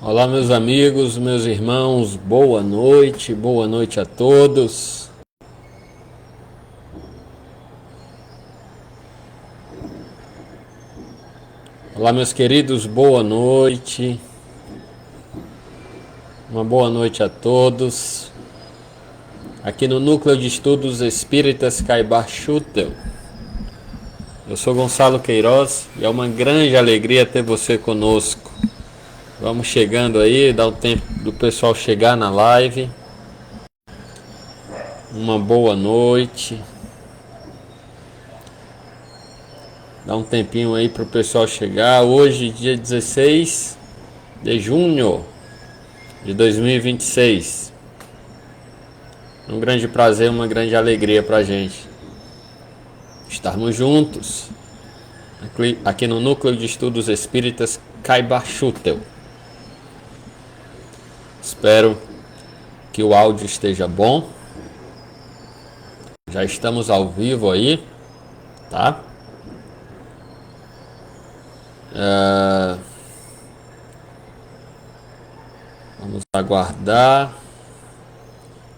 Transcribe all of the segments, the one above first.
Olá, meus amigos, meus irmãos, boa noite a todos. Olá, meus queridos, boa noite. Uma boa noite a todos. Aqui no Núcleo de Estudos Espíritas Caibar Schutel. Eu sou Gonçalo Queiroz e é uma grande alegria ter você conosco. Vamos chegando aí, dá o tempo do pessoal chegar na live. Uma boa noite. Dá um tempinho aí para o pessoal chegar. Hoje, dia 16 de junho de 2026. Um grande prazer, uma grande alegria para a gente estarmos juntos aqui no Núcleo de Estudos Espíritas Caibar Schutel. Espero que o áudio esteja bom. Já estamos ao vivo aí, tá? Vamos aguardar.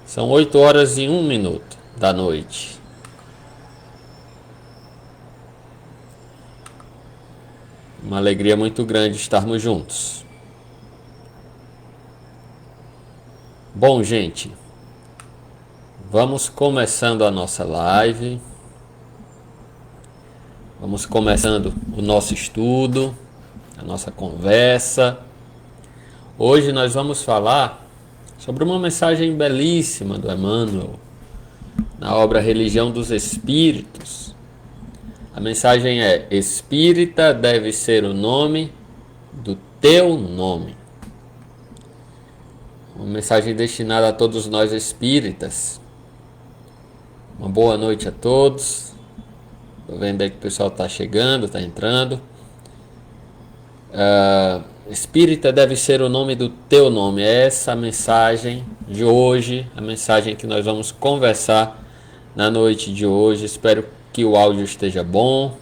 São 8 horas e 1 minuto da noite. Uma alegria muito grande estarmos juntos. Bom, gente, vamos começando a nossa live. Vamos começando o nosso estudo, a nossa conversa. Hoje nós vamos falar sobre uma mensagem belíssima do Emmanuel, na obra Religião dos Espíritos. A mensagem é: Espírita deve ser o nome do teu nome. Uma mensagem destinada a todos nós espíritas. Uma boa noite a todos. Estou vendo aí que o pessoal está chegando, está entrando. Espírita deve ser o nome do teu nome. É essa a mensagem de hoje, a mensagem que nós vamos conversar na noite de hoje. Espero que o áudio esteja bom,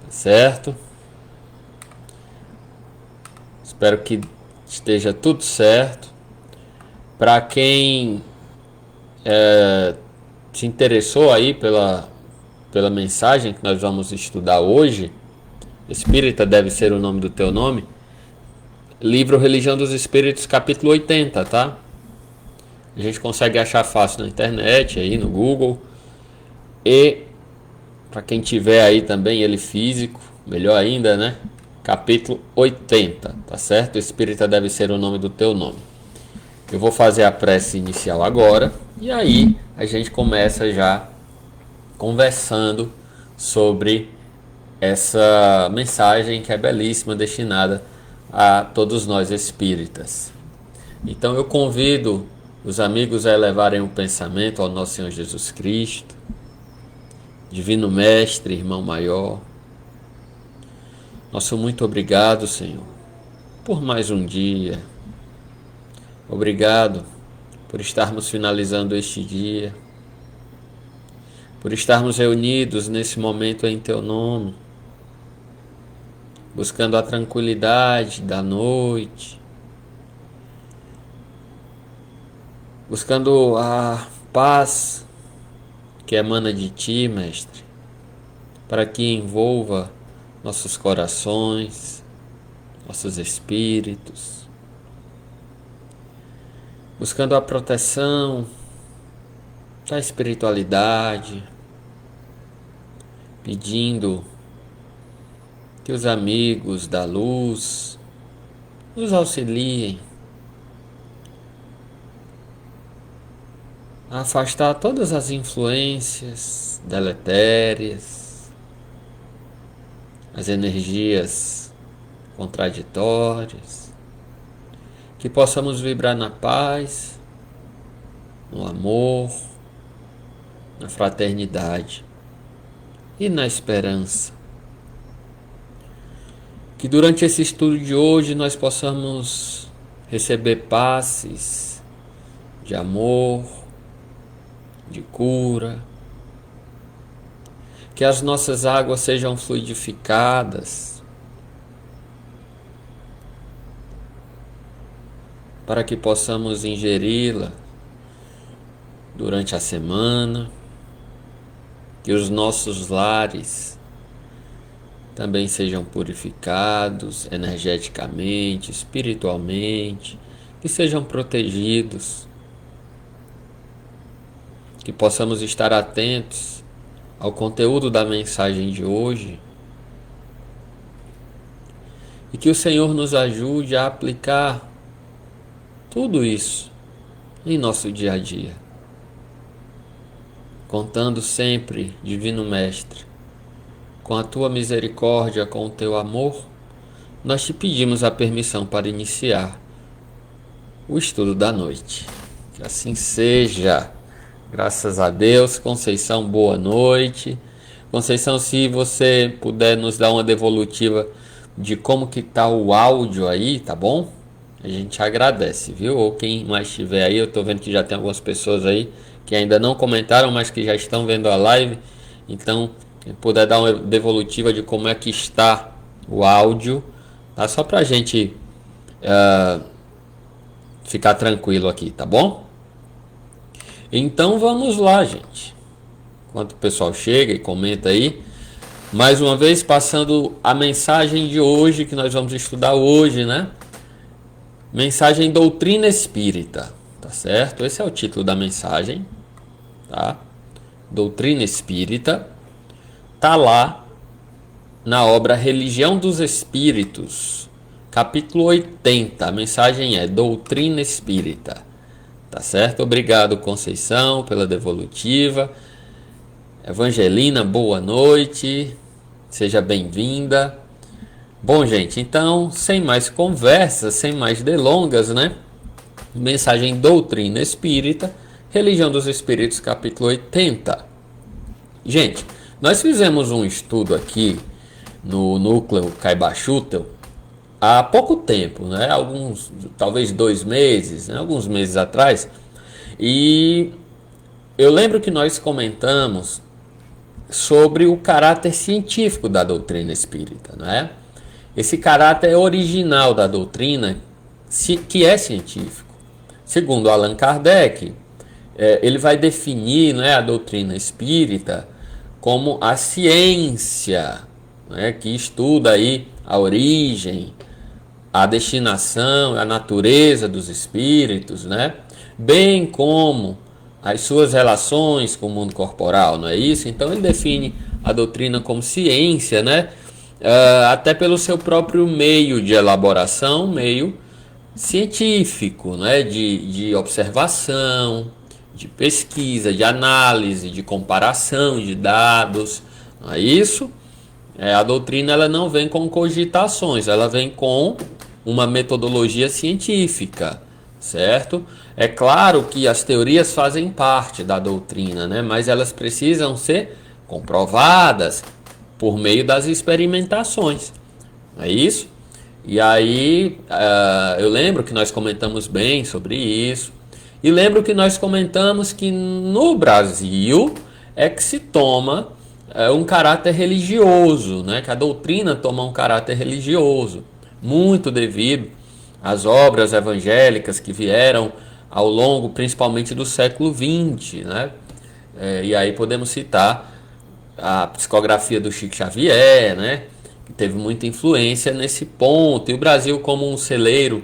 tá certo? Espero que esteja tudo certo. Para quem se interessou aí pela mensagem que nós vamos estudar hoje, Espírita deve ser o nome do teu nome, livro Religião dos Espíritos, capítulo 80, tá? A gente consegue achar fácil na internet, aí no Google. E para quem tiver aí também ele físico, melhor ainda, né? Capítulo 80, tá certo? Espírita deve ser o nome do teu nome. Eu vou fazer a prece inicial agora e aí a gente começa já conversando sobre essa mensagem que é belíssima, destinada a todos nós espíritas. Então eu convido os amigos a elevarem o pensamento ao nosso Senhor Jesus Cristo, Divino Mestre, Irmão Maior. Nosso muito obrigado, Senhor, por mais um dia. Obrigado por estarmos finalizando este dia, por estarmos reunidos nesse momento em Teu nome, buscando a tranquilidade da noite, buscando a paz que emana de Ti, Mestre, para que envolva nossos corações, nossos espíritos, buscando a proteção da espiritualidade, pedindo que os amigos da luz nos auxiliem a afastar todas as influências deletérias, as energias contraditórias, que possamos vibrar na paz, no amor, na fraternidade e na esperança. Que durante esse estudo de hoje nós possamos receber passes de amor, de cura, que as nossas águas sejam fluidificadas, para que possamos ingeri-la durante a semana, que os nossos lares também sejam purificados energeticamente, espiritualmente, que sejam protegidos, que possamos estar atentos ao conteúdo da mensagem de hoje e que o Senhor nos ajude a aplicar tudo isso em nosso dia a dia, contando sempre, Divino Mestre, com a tua misericórdia, com o teu amor, nós te pedimos a permissão para iniciar o estudo da noite. Que assim seja. Graças a Deus. Conceição, boa noite. Conceição, se você puder nos dar uma devolutiva de como que tá o áudio aí, tá bom? A gente agradece, viu? Ou quem mais estiver aí, eu tô vendo que já tem algumas pessoas aí que ainda não comentaram, mas que já estão vendo a live. Então, se puder dar uma devolutiva de como é que está o áudio, tá? Só pra gente ficar tranquilo aqui, tá bom? Então vamos lá, gente. Enquanto o pessoal chega e comenta aí, mais uma vez passando a mensagem de hoje que nós vamos estudar hoje, né? Mensagem Doutrina Espírita, tá certo? Esse é o título da mensagem, tá? Doutrina Espírita, tá lá na obra Religião dos Espíritos, capítulo 80. A mensagem é Doutrina Espírita, tá certo? Obrigado, Conceição, pela devolutiva. Evangelina, boa noite, seja bem-vinda. Bom, gente, então, sem mais conversas, sem mais delongas, né? Mensagem Doutrina Espírita, Religião dos Espíritos, capítulo 80. Gente, nós fizemos um estudo aqui no núcleo Caiba-Schutel há pouco tempo, né? Talvez 2 meses, né? Alguns meses atrás. E eu lembro que nós comentamos sobre o caráter científico da doutrina espírita, não é? Esse caráter original da doutrina, que é científico. Segundo Allan Kardec, ele vai definir, não é, a doutrina espírita como a ciência, não é, que estuda aí a origem, a destinação, a natureza dos espíritos, né? Bem como as suas relações com o mundo corporal, não é isso? Então ele define a doutrina como ciência, né? Até pelo seu próprio meio de elaboração, meio científico, né? De observação, de pesquisa, de análise, de comparação de dados, não é isso? A doutrina ela não vem com cogitações, ela vem com uma metodologia científica, certo? É claro que as teorias fazem parte da doutrina, né? Mas elas precisam ser comprovadas por meio das experimentações, não é isso? E aí, eu lembro que nós comentamos bem sobre isso, e lembro que nós comentamos que no Brasil é que se toma um caráter religioso, né? Que a doutrina toma um caráter religioso, muito devido às obras evangélicas que vieram ao longo, principalmente do século XX, né? E aí podemos citar a psicografia do Chico Xavier, né? Que teve muita influência nesse ponto. E o Brasil como um celeiro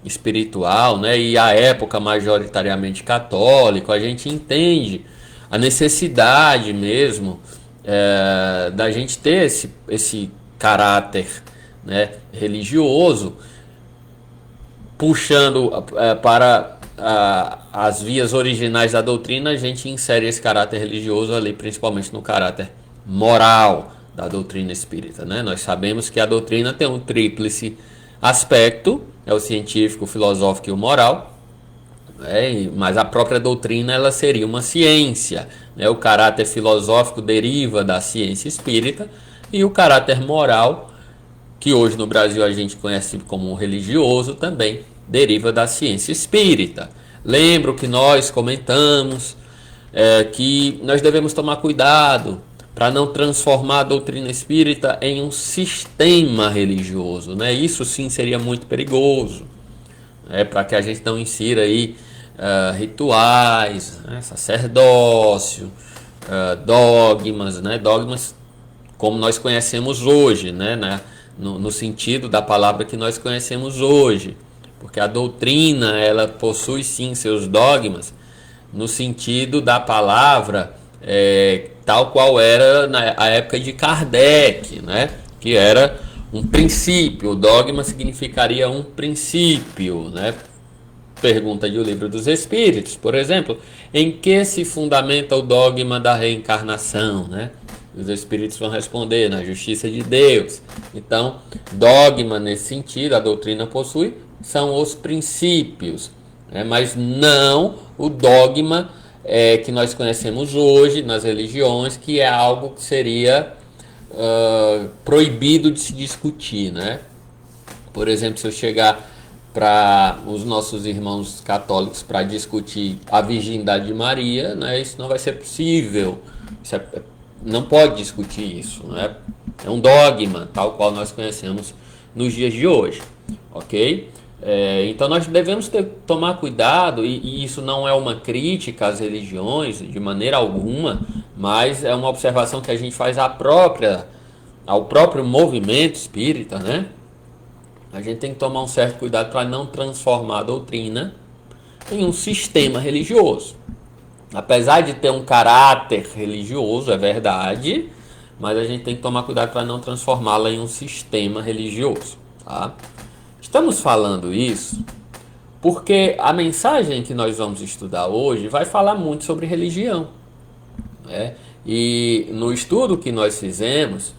espiritual, né? E a época majoritariamente católico, a gente entende a necessidade mesmo da gente ter esse caráter, né, religioso, puxando para as vias originais da doutrina. A gente insere esse caráter religioso ali, principalmente no caráter moral da doutrina espírita, né? Nós sabemos que a doutrina tem um tríplice aspecto, é o científico, o filosófico e o moral, mas a própria doutrina ela seria uma ciência, né? O caráter filosófico deriva da ciência espírita e o caráter moral, que hoje no Brasil a gente conhece como religioso, também deriva da ciência espírita. Lembro que nós comentamos que nós devemos tomar cuidado para não transformar a doutrina espírita em um sistema religioso, né? Isso sim seria muito perigoso, para que a gente não insira aí rituais, né, sacerdócio, dogmas, né, dogmas como nós conhecemos hoje, né, no sentido da palavra que nós conhecemos hoje, porque a doutrina ela possui sim seus dogmas no sentido da palavra tal qual era na época de Kardec, né, que era um princípio. O dogma significaria um princípio, né? Pergunta de O Livro dos Espíritos, por exemplo, em que se fundamenta o dogma da reencarnação, né? Os espíritos vão responder na justiça de Deus. Então, dogma nesse sentido, a doutrina possui, são os princípios, né? Mas não o dogma que nós conhecemos hoje nas religiões, que é algo que seria proibido de se discutir, né? Por exemplo, se eu chegar para os nossos irmãos católicos para discutir a virgindade de Maria, né, isso não vai ser possível. Não pode discutir isso, né? É um dogma, tal qual nós conhecemos nos dias de hoje, ok? Então nós devemos tomar cuidado, e isso não é uma crítica às religiões de maneira alguma, mas é uma observação que a gente faz ao próprio movimento espírita, né? A gente tem que tomar um certo cuidado para não transformar a doutrina em um sistema religioso. Apesar de ter um caráter religioso, é verdade, mas a gente tem que tomar cuidado para não transformá-la em um sistema religioso, tá? Estamos falando isso porque a mensagem que nós vamos estudar hoje vai falar muito sobre religião, né? E no estudo que nós fizemos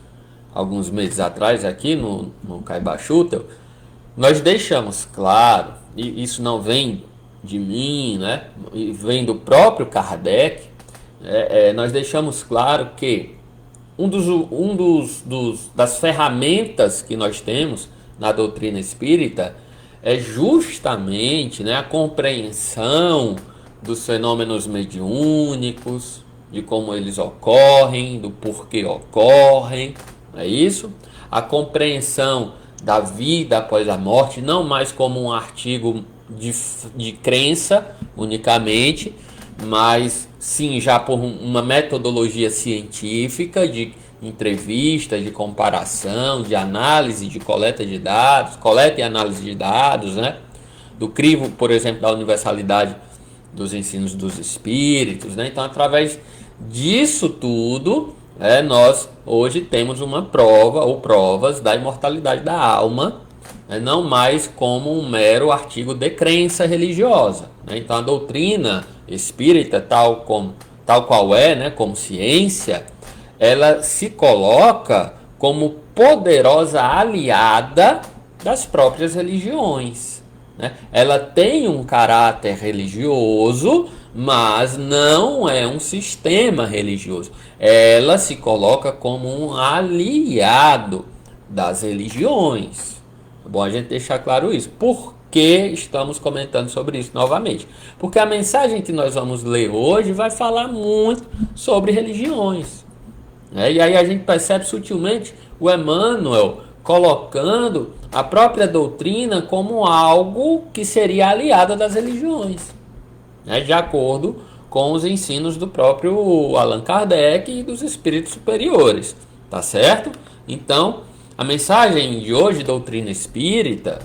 alguns meses atrás aqui no Caiba Schutel, nós deixamos claro, e isso não vem de mim, né? Vem do próprio Kardec, nós deixamos claro que das ferramentas que nós temos na doutrina espírita é justamente, né, a compreensão dos fenômenos mediúnicos, de como eles ocorrem, do porquê ocorrem, não é isso? A compreensão da vida após a morte, não mais como um artigo de crença unicamente, mas sim já por uma metodologia científica de entrevista, de comparação, de análise, de coleta de dados, coleta e análise de dados, né? Do crivo, por exemplo, da universalidade dos ensinos dos espíritos, né? Então, através disso tudo, nós hoje temos uma prova ou provas da imortalidade da alma, né? Não mais como um mero artigo de crença religiosa, né? Então, a doutrina espírita, tal qual é, né, como ciência, ela se coloca como poderosa aliada das próprias religiões, né? Ela tem um caráter religioso, mas não é um sistema religioso. Ela se coloca como um aliado das religiões. É bom a gente deixar claro isso. Por que estamos comentando sobre isso novamente? Porque a mensagem que nós vamos ler hoje vai falar muito sobre religiões. E aí a gente percebe sutilmente o Emmanuel colocando a própria doutrina como algo que seria aliada das religiões, né, de acordo com os ensinos do próprio Allan Kardec e dos espíritos superiores, tá certo? Então, a mensagem de hoje, doutrina espírita,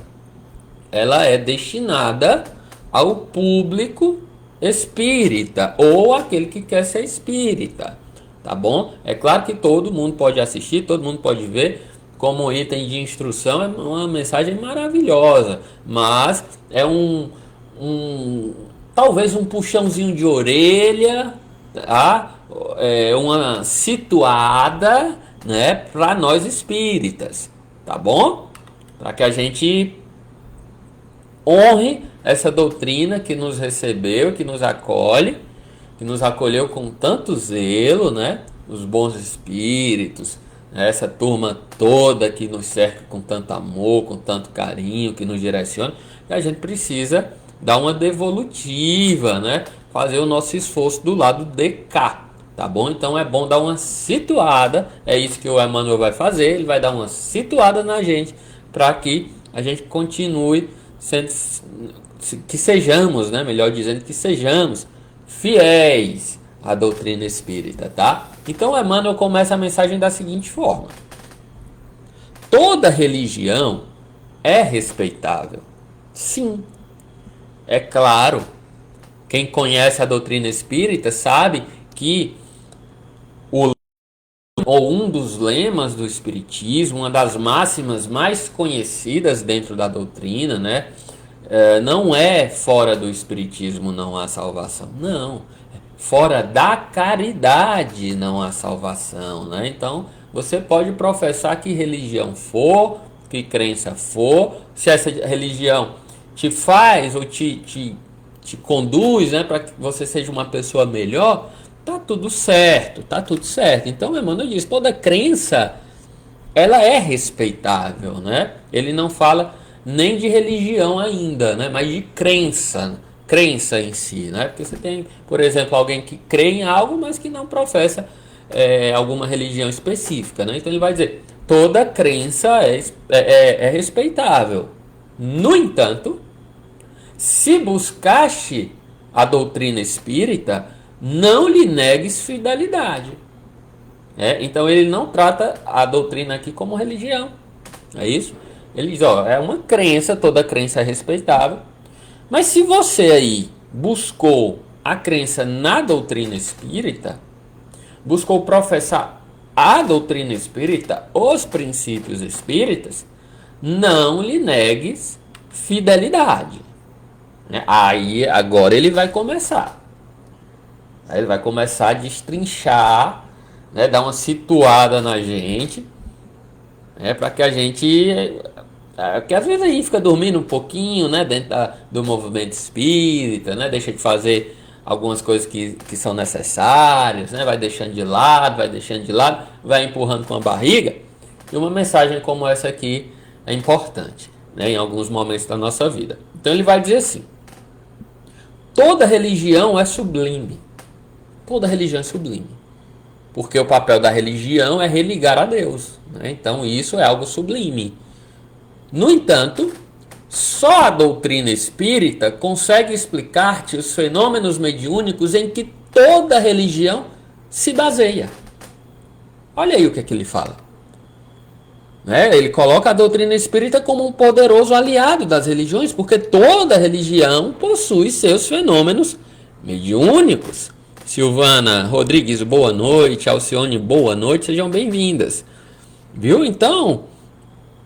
ela é destinada ao público espírita ou aquele que quer ser espírita. Tá bom? É claro que todo mundo pode assistir, todo mundo pode ver, como item de instrução, é uma mensagem maravilhosa, mas é talvez um puxãozinho de orelha, tá? Uma situada, né, para nós espíritas, tá bom? Para que a gente honre essa doutrina que nos recebeu, que nos acolhe, que nos acolheu com tanto zelo, né? Os bons espíritos, né? Essa turma toda que nos cerca com tanto amor, com tanto carinho, que nos direciona, e a gente precisa dar uma devolutiva, né? Fazer o nosso esforço do lado de cá, tá bom? Então é bom dar uma situada, é isso que o Emmanuel vai fazer, ele vai dar uma situada na gente, para que a gente continue que sejamos, né? Melhor dizendo, que sejamos fiéis à doutrina espírita, tá? Então Emmanuel começa a mensagem da seguinte forma: toda religião é respeitável. Sim, é claro. Quem conhece a doutrina espírita sabe que um dos lemas do espiritismo, uma das máximas mais conhecidas dentro da doutrina, né? Não é fora do espiritismo não há salvação. Não. Fora da caridade não há salvação, né? Então, você pode professar que religião for, que crença for, se essa religião te faz ou te conduz, né, para que você seja uma pessoa melhor, tá tudo certo, tá tudo certo. Então, Emmanuel diz, toda crença, ela é respeitável, né? Ele não fala nem de religião ainda, né, mas de crença em si, né? Porque você tem, por exemplo, alguém que crê em algo, mas que não professa alguma religião específica, né? Então ele vai dizer, toda crença é respeitável. No entanto, se buscaste a doutrina espírita, não lhe negues fidelidade. Então ele não trata a doutrina aqui como religião. É isso? Ele diz, ó, é uma crença, toda crença é respeitável. Mas se você aí buscou a crença na doutrina espírita, buscou professar a doutrina espírita, os princípios espíritas, não lhe negues fidelidade. Aí agora ele vai começar. Aí ele vai começar a destrinchar, né, dar uma situada na gente, para que a gente... Porque às vezes a gente fica dormindo um pouquinho, né, dentro do movimento espírita, né, deixa de fazer algumas coisas que são necessárias, né, vai deixando de lado, vai empurrando com a barriga. E uma mensagem como essa aqui é importante, né, em alguns momentos da nossa vida. Então ele vai dizer assim: toda religião é sublime. Toda religião é sublime. Porque o papel da religião é religar a Deus, né? Então isso é algo sublime. No entanto, só a doutrina espírita consegue explicar-te os fenômenos mediúnicos em que toda religião se baseia. Olha aí o que ele fala. Ele coloca a doutrina espírita como um poderoso aliado das religiões, porque toda religião possui seus fenômenos mediúnicos. Silvana Rodrigues, boa noite. Alcione, boa noite. Sejam bem-vindas. Viu? Então,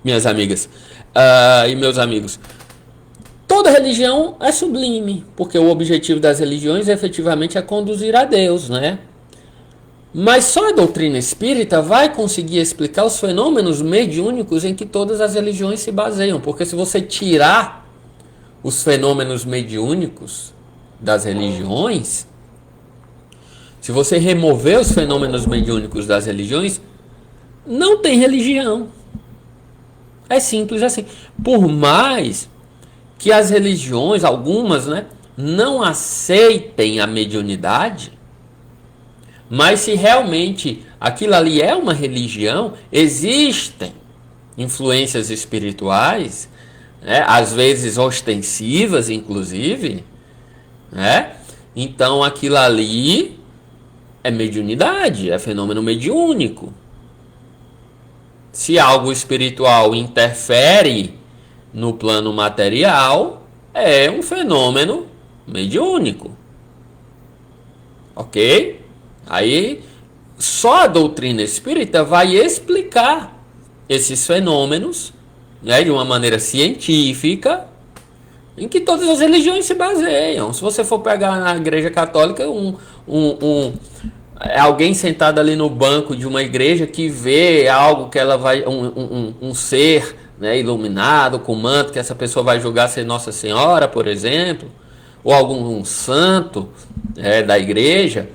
minhas amigas e meus amigos, toda religião é sublime, porque o objetivo das religiões efetivamente é conduzir a Deus, né? Mas só a doutrina espírita vai conseguir explicar os fenômenos mediúnicos em que todas as religiões se baseiam, porque se você tirar os fenômenos mediúnicos das religiões, se você remover os fenômenos mediúnicos das religiões, não tem religião. É simples assim. Por mais que as religiões, algumas, né, não aceitem a mediunidade, mas se realmente aquilo ali é uma religião, existem influências espirituais, né, às vezes ostensivas, inclusive, né? Então aquilo ali é mediunidade, é fenômeno mediúnico. Se algo espiritual interfere no plano material, é um fenômeno mediúnico. Ok? Aí, só a doutrina espírita vai explicar esses fenômenos, né, de uma maneira científica, em que todas as religiões se baseiam. Se você for pegar na Igreja Católica, alguém sentado ali no banco de uma igreja que vê algo que ela vai, um ser, né, iluminado com manto, que essa pessoa vai julgar ser Nossa Senhora, por exemplo, ou algum santo da igreja,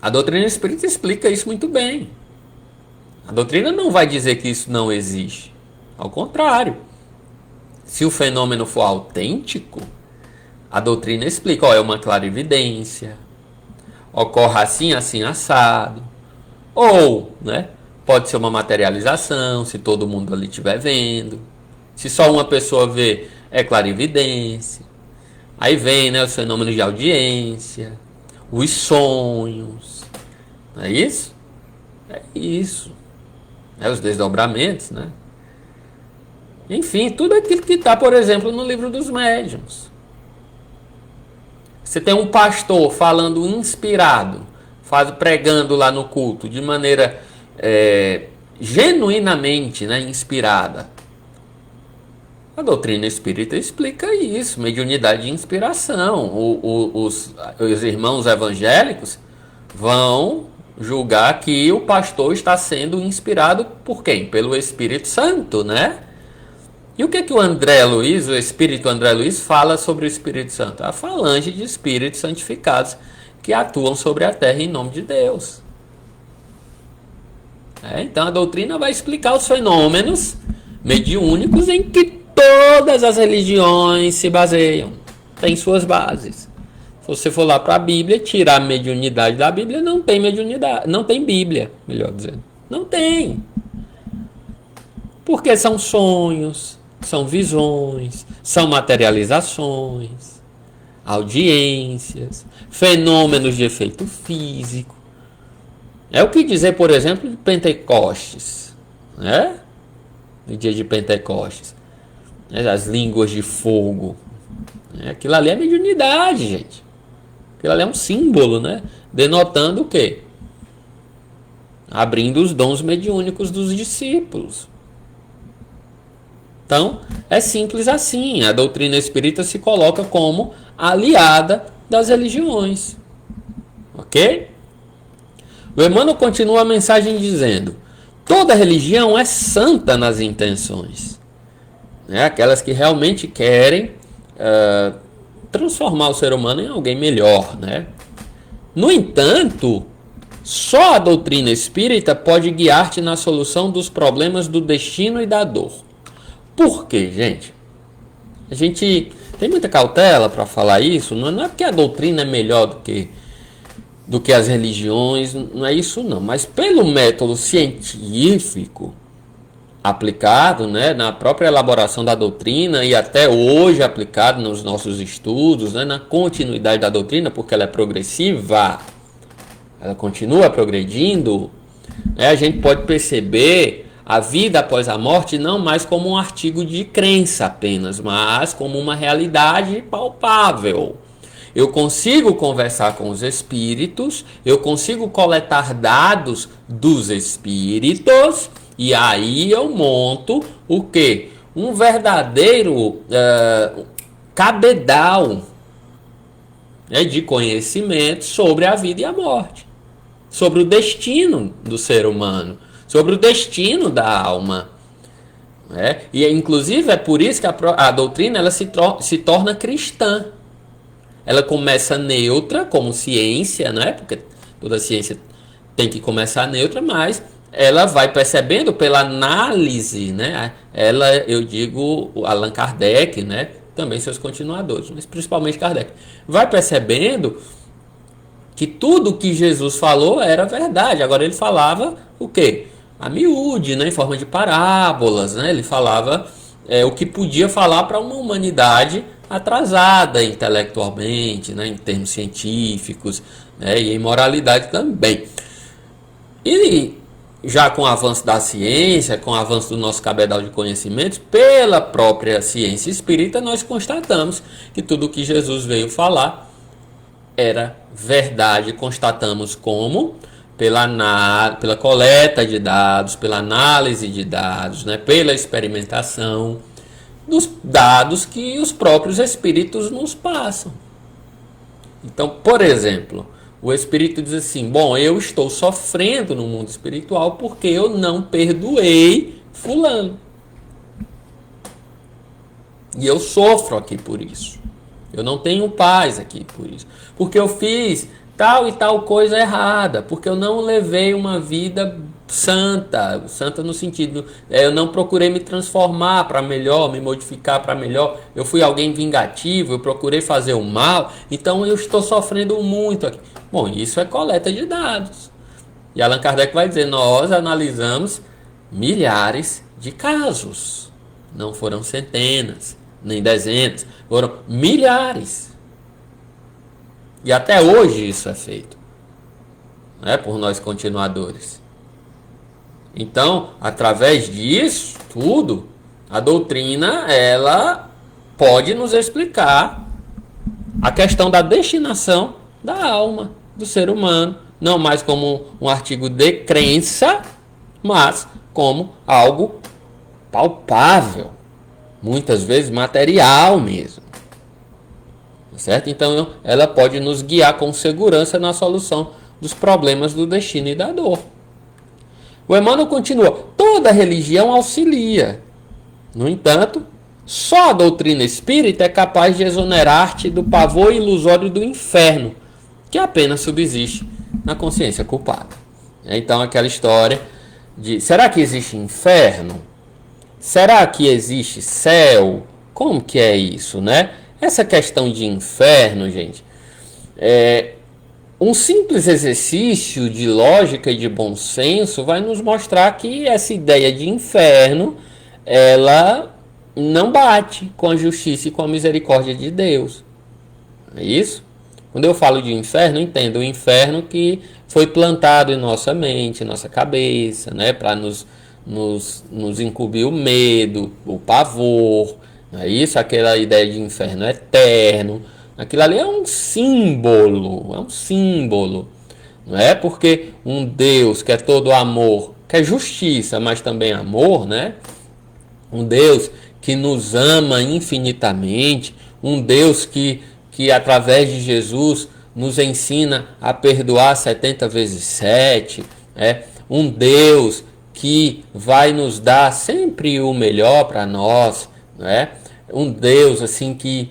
a doutrina espírita explica isso muito bem. A doutrina não vai dizer que isso não existe. Ao contrário, se o fenômeno for autêntico, a doutrina explica, é uma clarividência, ocorre assim, assim, assado. Ou, né, pode ser uma materialização, se todo mundo ali estiver vendo. Se só uma pessoa vê, é clarividência. Aí vem, né, os fenômenos de audiência, os sonhos. Não é isso? É isso. É os desdobramentos, né? Enfim, tudo aquilo que está, por exemplo, no livro dos médiuns. Você tem um pastor falando inspirado, pregando lá no culto de maneira genuinamente, né, inspirada. A doutrina espírita explica isso, mediunidade de inspiração. Os irmãos evangélicos vão julgar que o pastor está sendo inspirado por quem? Pelo Espírito Santo, né? E o que o André Luiz, o Espírito André Luiz, fala sobre o Espírito Santo? A falange de espíritos santificados que atuam sobre a terra em nome de Deus. Então a doutrina vai explicar os fenômenos mediúnicos em que todas as religiões se baseiam. Tem suas bases. Se você for lá para a Bíblia, tirar a mediunidade da Bíblia, não tem mediunidade, não tem Bíblia, melhor dizendo. Não tem. Porque são sonhos, são visões, são materializações, audiências, fenômenos de efeito físico. É o que dizer, por exemplo, de Pentecostes, né? No dia de Pentecostes, né? As línguas de fogo. Aquilo ali é mediunidade, gente. Aquilo ali é um símbolo, né? Denotando o quê? Abrindo os dons mediúnicos dos discípulos. Então, é simples assim. A doutrina espírita se coloca como aliada das religiões. Ok? O Emmanuel continua a mensagem dizendo: toda religião é santa nas intenções. Aquelas que realmente querem transformar o ser humano em alguém melhor, né? No entanto, só a doutrina espírita pode guiar-te na solução dos problemas do destino e da dor. Por quê, gente? A gente tem muita cautela para falar isso. Não é porque a doutrina é melhor do que as religiões, não é isso não. Mas pelo método científico aplicado, né, na própria elaboração da doutrina e até hoje aplicado nos nossos estudos, né, na continuidade da doutrina, porque ela é progressiva, ela continua progredindo, né, a gente pode perceber a vida após a morte não mais como um artigo de crença apenas, mas como uma realidade palpável. Eu consigo conversar com os espíritos, eu consigo coletar dados dos espíritos, e aí eu monto o quê? Um verdadeiro cabedal, né, de conhecimento sobre a vida e a morte, sobre o destino do ser humano, sobre o destino da alma. E inclusive é por isso que a doutrina ela se torna cristã. Ela começa neutra como ciência, né? Porque toda ciência tem que começar neutra, mas ela vai percebendo pela análise, né? Eu digo Allan Kardec, né? Também seus continuadores, mas principalmente Kardec. Vai percebendo que tudo que Jesus falou era verdade. Agora ele falava o quê? A miúde, né? Em forma de parábolas, né? Ele falava o que podia falar para uma humanidade atrasada intelectualmente, né? Em termos científicos, né? E em moralidade também. E já com o avanço da ciência, com o avanço do nosso cabedal de conhecimentos, pela própria ciência espírita, nós constatamos que tudo o que Jesus veio falar era verdade. Constatamos como? Pela coleta de dados, pela análise de dados, né? Pela experimentação dos dados que os próprios espíritos nos passam. Então, por exemplo, o espírito diz assim: bom, eu estou sofrendo no mundo espiritual porque eu não perdoei fulano. E eu sofro aqui por isso. Eu não tenho paz aqui por isso. Porque eu fiz tal e tal coisa errada. Porque eu não levei uma vida santa. Santa no sentido, eu não procurei me transformar para melhor, me modificar para melhor. Eu fui alguém vingativo, eu procurei fazer o mal. Então eu estou sofrendo muito aqui. Bom, isso é coleta de dados. E Allan Kardec vai dizer: nós analisamos milhares de casos. Não foram centenas, nem dezenas, foram milhares. E até hoje isso é feito, né, por nós continuadores. Então, através disso tudo, a doutrina ela pode nos explicar a questão da destinação da alma do ser humano, não mais como um artigo de crença, mas como algo palpável, muitas vezes material mesmo. Certo? Então, ela pode nos guiar com segurança na solução dos problemas do destino e da dor. O Emmanuel continua: toda religião auxilia. No entanto, só a doutrina espírita é capaz de exonerar-te do pavor ilusório do inferno, que apenas subsiste na consciência culpada. Então, aquela história de: será que existe inferno? Será que existe céu? Como que é isso, né? Essa questão de inferno, gente, um simples exercício de lógica e de bom senso vai nos mostrar que essa ideia de inferno, ela não bate com a justiça e com a misericórdia de Deus. É isso? Quando eu falo de inferno, eu entendo o inferno que foi plantado em nossa mente, em nossa cabeça, né, para nos incumbir o medo, o pavor. Não é isso? Aquela ideia de inferno eterno. Aquilo ali é um símbolo, não é? Porque um Deus que é todo amor, que é justiça, mas também amor, né? Um Deus que nos ama infinitamente, um Deus que através de Jesus nos ensina a perdoar 70 vezes 7, um Deus que vai nos dar sempre o melhor para nós, não é? Um Deus assim que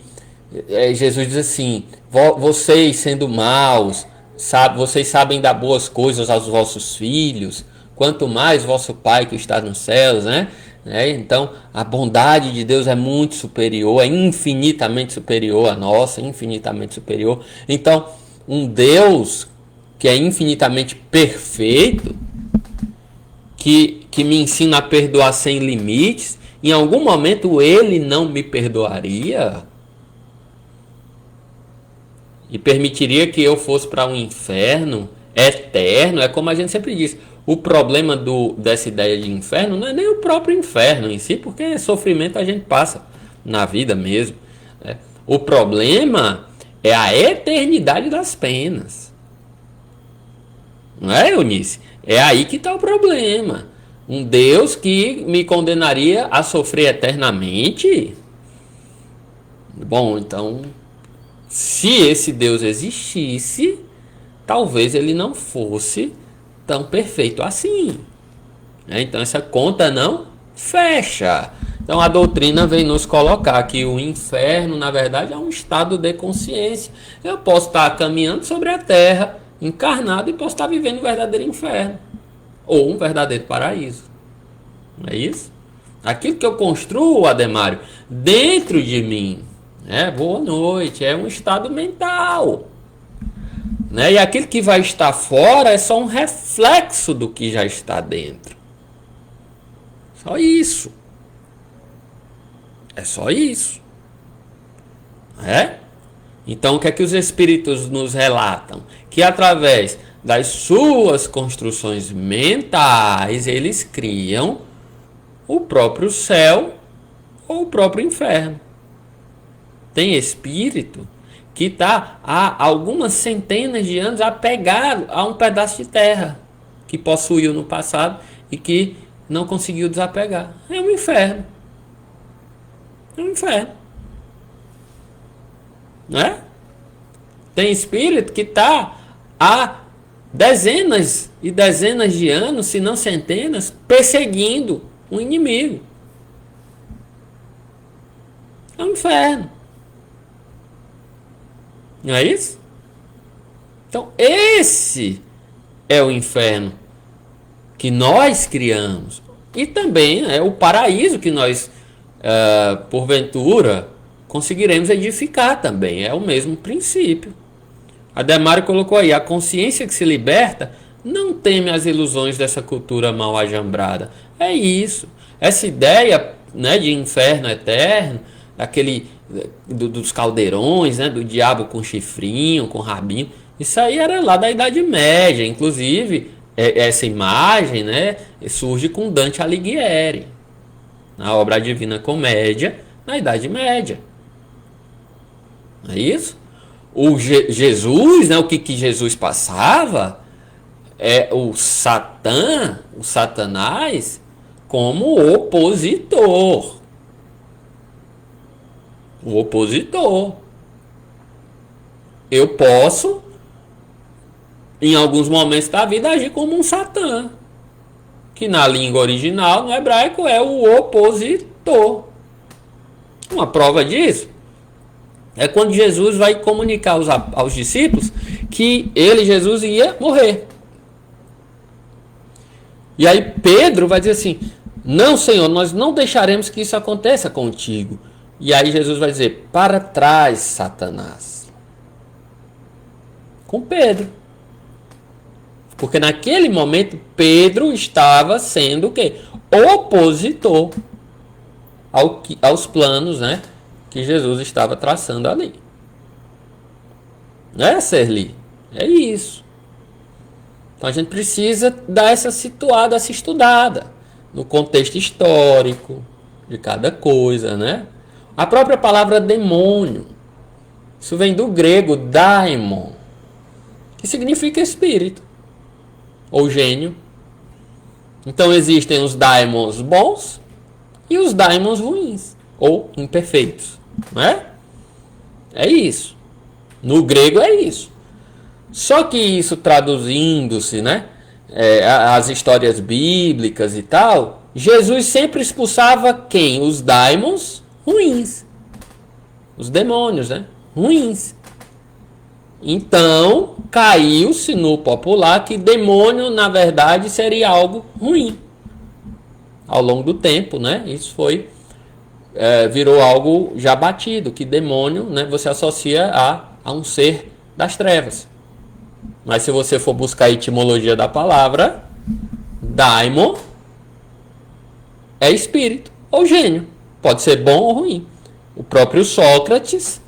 Jesus diz assim: vocês sendo maus, vocês sabem dar boas coisas aos vossos filhos, quanto mais vosso Pai que está nos céus, né? Então a bondade de Deus é muito superior, é infinitamente superior à nossa, infinitamente superior. Então um Deus que é infinitamente perfeito, que me ensina a perdoar sem limites, em algum momento ele não me perdoaria e permitiria que eu fosse para um inferno eterno? É como a gente sempre diz, o problema dessa ideia de inferno não é nem o próprio inferno em si, porque sofrimento a gente passa na vida mesmo. O problema é a eternidade das penas. Não é, Eunice? É aí que está o problema. Um Deus que me condenaria a sofrer eternamente? Bom, então, se esse Deus existisse, talvez ele não fosse tão perfeito assim. Então essa conta não fecha. Então a doutrina vem nos colocar que o inferno, na verdade, é um estado de consciência. Eu posso estar caminhando sobre a terra, encarnado, e posso estar vivendo um verdadeiro inferno ou um verdadeiro paraíso. Não é isso? Aquilo que eu construo, Ademário, dentro de mim, boa noite, é um estado mental. E aquilo que vai estar fora é só um reflexo do que já está dentro. Só isso. É só isso. Então o que é que os espíritos nos relatam? Que através das suas construções mentais eles criam o próprio céu ou o próprio inferno. Tem espírito que está há algumas centenas de anos apegado a um pedaço de terra que possuiu no passado e que não conseguiu desapegar. É um inferno. É um inferno. Não é? Tem espírito que está há dezenas e dezenas de anos, se não centenas, perseguindo um inimigo. É um inferno. Não é isso? Então, esse é o inferno que nós criamos. E também é o paraíso que nós, porventura, conseguiremos edificar também. É o mesmo princípio. Ademário colocou aí: a consciência que se liberta não teme as ilusões dessa cultura mal ajambrada. É isso. Essa ideia, de inferno eterno dos caldeirões, né? Do diabo com chifrinho, com rabinho. Isso aí era lá da Idade Média. Inclusive, essa imagem, né, surge com Dante Alighieri, na obra Divina Comédia, na Idade Média. Não é isso? Jesus, né, o que Jesus passava é o Satanás, como opositor. O opositor. Eu posso, em alguns momentos da vida, agir como um Satã, que na língua original, no hebraico, é o opositor. Uma prova disso é quando Jesus vai comunicar aos discípulos que ele, Jesus, ia morrer. E aí Pedro vai dizer assim: não, Senhor, nós não deixaremos que isso aconteça contigo. E aí Jesus vai dizer: para trás, Satanás. Com Pedro. Porque naquele momento Pedro estava sendo o quê? Opositor aos planos, né, que Jesus estava traçando ali. Não é, Serli? É isso. Então a gente precisa dar essa situada, essa estudada no contexto histórico de cada coisa, né? A própria palavra demônio, isso vem do grego daimon, que significa espírito ou gênio. Então existem os daimons bons e os daimons ruins ou imperfeitos, não é? É isso. No grego é isso. Só que isso traduzindo-se, né, as histórias bíblicas e tal, Jesus sempre expulsava quem? Os daimons ruins. Os demônios, né? Ruins. Então, caiu-se no popular que demônio, na verdade, seria algo ruim. Ao longo do tempo, né? Isso virou algo já batido, que demônio, né, você associa a um ser das trevas. Mas se você for buscar a etimologia da palavra, daimon é espírito ou gênio. Pode ser bom ou ruim. O próprio Sócrates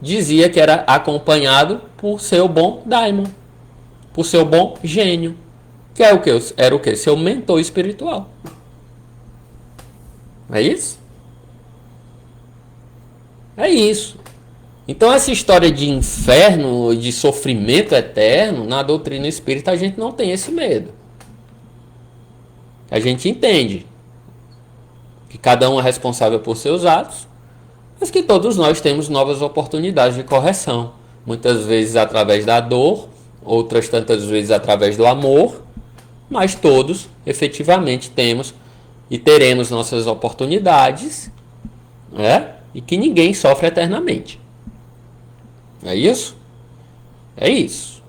dizia que era acompanhado por seu bom daimon, por seu bom gênio, que é o que? Era o que? Seu mentor espiritual. É isso? É isso. Então essa história de inferno, de sofrimento eterno, na doutrina espírita a gente não tem esse medo. A gente entende que cada um é responsável por seus atos, mas que todos nós temos novas oportunidades de correção. Muitas vezes através da dor, outras tantas vezes através do amor, mas todos efetivamente temos e teremos nossas oportunidades, né? E que ninguém sofre eternamente. É isso? É isso.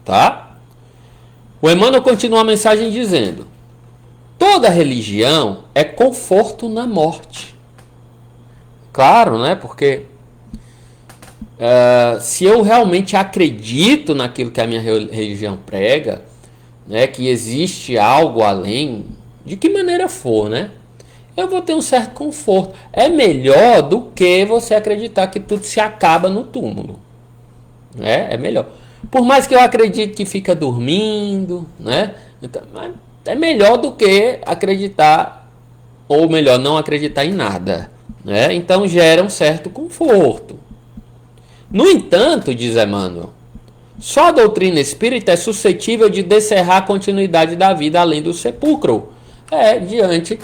Tá? O Emmanuel continua a mensagem dizendo: toda religião é conforto na morte. Claro, né? Porque se eu realmente acredito naquilo que a minha religião prega, né, que existe algo além, de que maneira for, né, eu vou ter um certo conforto. É melhor do que você acreditar que tudo se acaba no túmulo. É melhor. Por mais que eu acredite que fica dormindo, né, então, é melhor do que acreditar, ou melhor, não acreditar em nada, né? Então gera um certo conforto. No entanto, diz Emmanuel, só a doutrina espírita é suscetível de descerrar a continuidade da vida além do sepulcro. Diante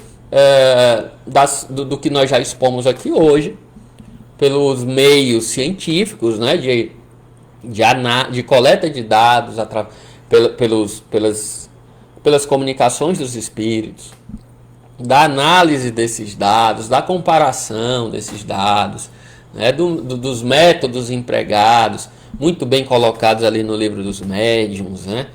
do que nós já expomos aqui hoje, pelos meios científicos, né, de coleta de dados, pelas comunicações dos espíritos, da análise desses dados, da comparação desses dados, né, dos métodos empregados, muito bem colocados ali no livro dos médiuns, né,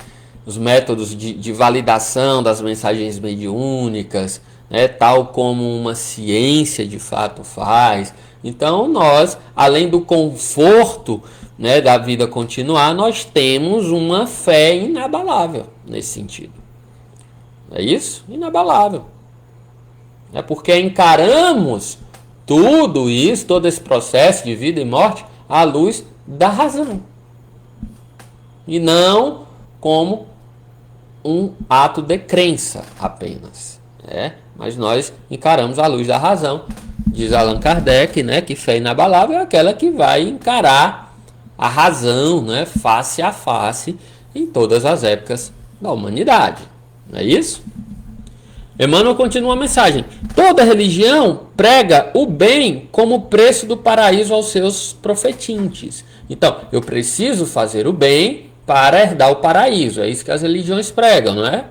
os métodos de validação das mensagens mediúnicas, né, tal como uma ciência de fato faz. Então nós, além do conforto, né, da vida continuar, nós temos uma fé inabalável nesse sentido. É isso? Inabalável. É porque encaramos Tudo isso, todo esse processo de vida e morte, à luz da razão. E não como um ato de crença apenas. Mas nós encaramos à luz da razão. Diz Allan Kardec, né, que fé inabalável é aquela que vai encarar a razão, né, face a face em todas as épocas da humanidade. Não é isso? Emmanuel continua a mensagem. Toda religião prega o bem como preço do paraíso aos seus profetintes. Então, eu preciso fazer o bem para herdar o paraíso. É isso que as religiões pregam, não é?